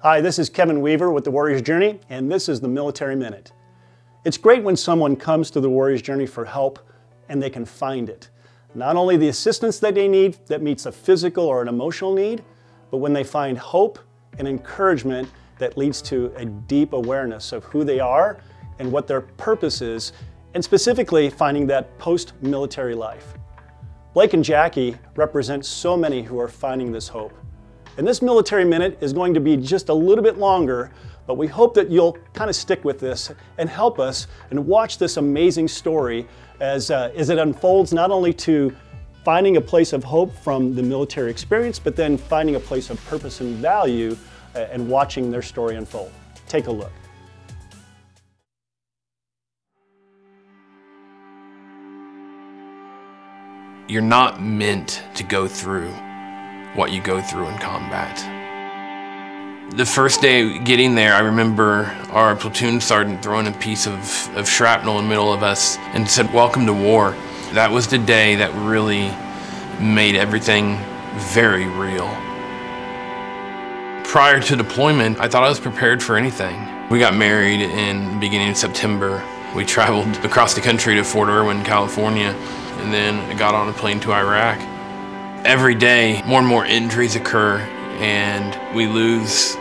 Hi, this is Kevin Weaver with the Warrior's Journey, and this is the Military Minute. It's great when someone comes to the Warrior's Journey for help and they can find it. Not only the assistance that they need that meets a physical or an emotional need, but when they find hope and encouragement that leads to a deep awareness of who they are and what their purpose is, and specifically finding that post-military life. Blake and Jackie represent so many who are finding this hope. And this Military Minute is going to be just a little bit longer, but we hope that you'll kind of stick with this and help us and watch this amazing story as it unfolds not only to finding a place of hope from the military experience, but then finding a place of purpose and value and watching their story unfold. Take a look. You're not meant to go through what you go through in combat. The first day getting there, I remember our platoon sergeant throwing a piece of shrapnel in the middle of us and said, "Welcome to war." That was the day that really made everything very real. Prior to deployment, I thought I was prepared for anything. We got married in the beginning of September. We traveled across the country to Fort Irwin, California, and then I got on a plane to Iraq. Every day, more and more injuries occur, and we lose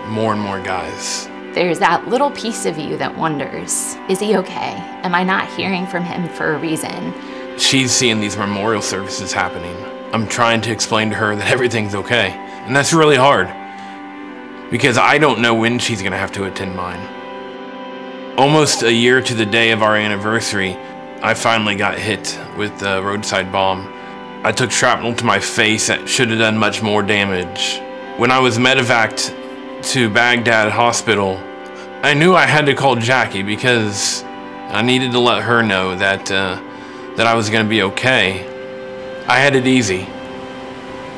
more and more guys. There's that little piece of you that wonders, is he okay? Am I not hearing from him for a reason? She's seeing these memorial services happening. I'm trying to explain to her that everything's okay, and that's really hard, because I don't know when she's gonna have to attend mine. Almost a year to the day of our anniversary, I finally got hit with a roadside bomb. I took shrapnel to my face that should have done much more damage. When I was medevaced to Baghdad Hospital, I knew I had to call Jackie because I needed to let her know that I was gonna be okay. I had it easy,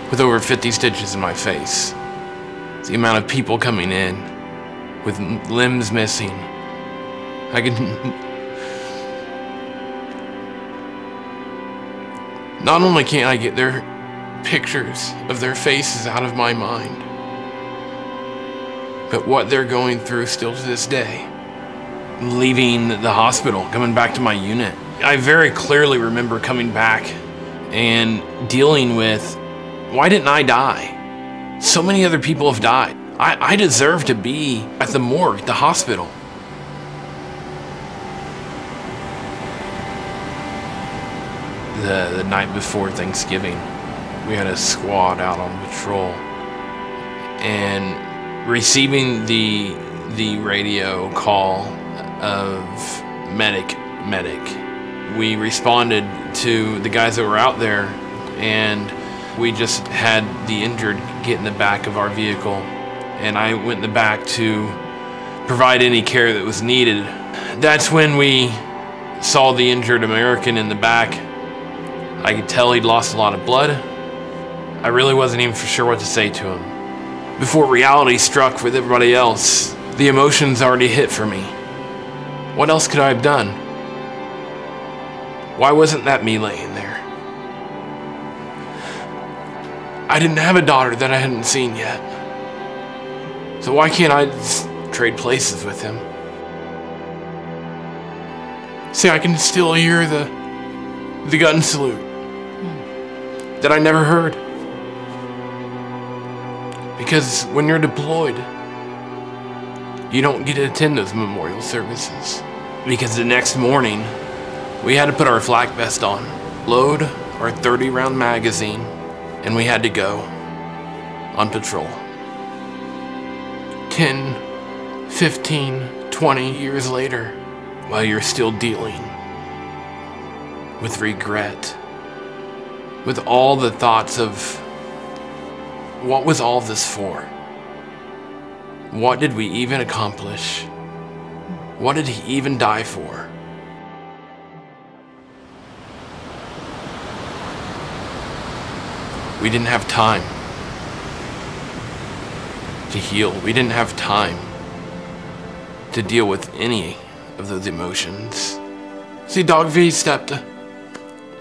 with over 50 stitches in my face. The amount of people coming in with limbs missing. I could... Not only can't I get their pictures of their faces out of my mind, but what they're going through still to this day. Leaving the hospital, coming back to my unit. I very clearly remember coming back and dealing with, why didn't I die? So many other people have died. I deserve to be at the morgue, the hospital. The night before Thanksgiving, we had a squad out on patrol, and receiving the radio call of medic, we responded to the guys that were out there, and we just had the injured get in the back of our vehicle, and I went in the back to provide any care that was needed. That's when we saw the injured American in the back. I could tell he'd lost a lot of blood. I really wasn't even for sure what to say to him. Before reality struck with everybody else, the emotions already hit for me. What else could I have done? Why wasn't that me laying there? I didn't have a daughter that I hadn't seen yet. So why can't I just trade places with him? See, I can still hear the gun salute that I never heard. Because when you're deployed, you don't get to attend those memorial services. Because the next morning, we had to put our flak vest on, load our 30-round magazine, and we had to go on patrol. 10, 15, 20 years later, while you're still dealing with regret, with all the thoughts of, what was all this for? What did we even accomplish? What did he even die for? We didn't have time to heal. We didn't have time to deal with any of those emotions. See, Dog V stepped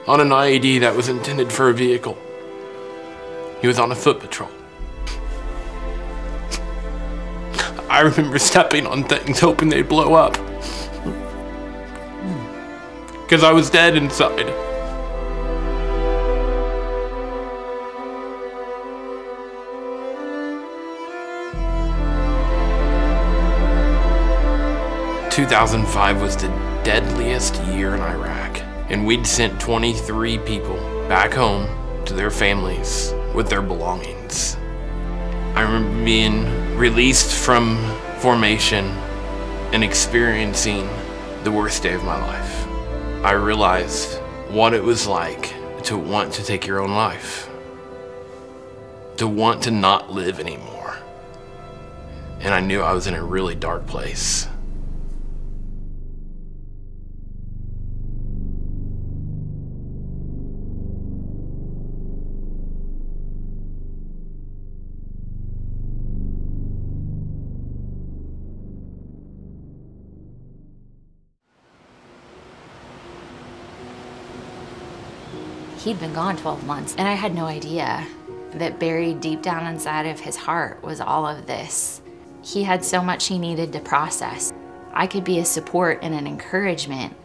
on an IED that was intended for a vehicle. He was on a foot patrol. I remember stepping on things hoping they'd blow up. Because I was dead inside. ...2005 was the deadliest year in Iraq, and we'd sent 23 people back home to their families with their belongings. I remember being released from formation and experiencing the worst day of my life. I realized what it was like to want to take your own life, to want to not live anymore. And I knew I was in a really dark place. He'd been gone 12 months, and I had no idea that buried deep down inside of his heart was all of this. He had so much he needed to process. I could be a support and an encouragement,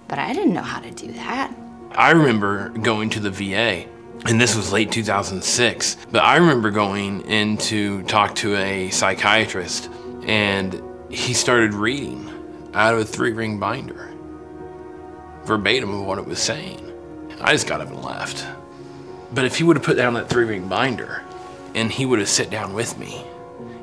but I didn't know how to do that. I remember going to the VA, and this was late 2006, but I remember going in to talk to a psychiatrist, and he started reading out of a 3-ring binder, verbatim of what it was saying. I just got up and left. But if he would have put down that 3-ring binder and he would have sat down with me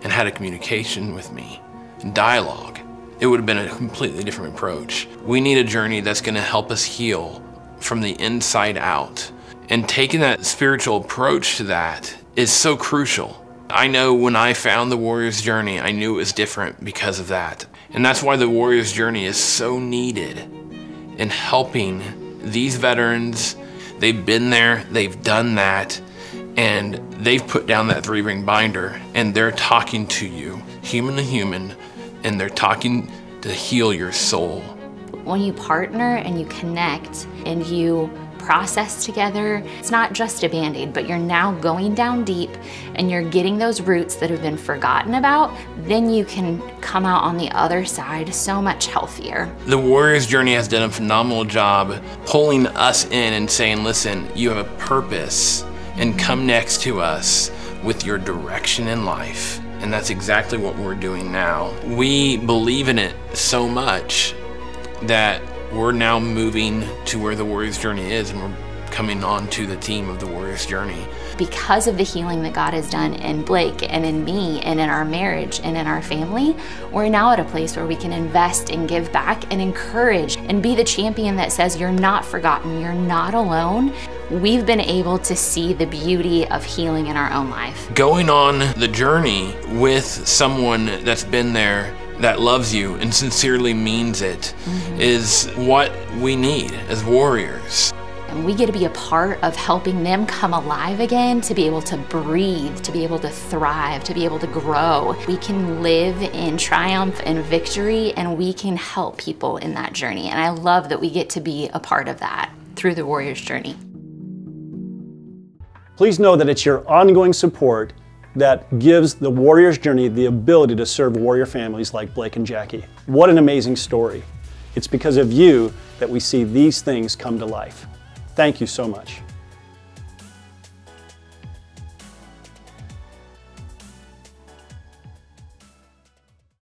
and had a communication with me and dialogue, it would have been a completely different approach. We need a journey that's gonna help us heal from the inside out. And taking that spiritual approach to that is so crucial. I know when I found the Warrior's Journey, I knew it was different because of that. And that's why the Warrior's Journey is so needed in helping these veterans. They've been there, they've done that, and they've put down that 3-ring binder, and they're talking to you, human to human, and they're talking to heal your soul. When you partner and you connect and you process together, it's not just a Band-Aid, but you're now going down deep and you're getting those roots that have been forgotten about, then you can come out on the other side so much healthier. The Warrior's Journey has done a phenomenal job pulling us in and saying, listen, you have a purpose, and come next to us with your direction in life. And that's exactly what we're doing now. We believe in it so much that we're now moving to where the Warrior's Journey is, and we're coming on to the team of the Warrior's Journey. Because of the healing that God has done in Blake and in me and in our marriage and in our family, we're now at a place where we can invest and give back and encourage and be the champion that says you're not forgotten, you're not alone. We've been able to see the beauty of healing in our own life. Going on the journey with someone that's been there, that loves you and sincerely means it, is what we need as warriors. And we get to be a part of helping them come alive again, to be able to breathe, to be able to thrive, to be able to grow. We can live in triumph and victory, and we can help people in that journey. And I love that we get to be a part of that through the Warrior's Journey. Please know that it's your ongoing support that gives the Warrior's Journey the ability to serve warrior families like Blake and Jackie. What an amazing story. It's because of you that we see these things come to life. Thank you so much.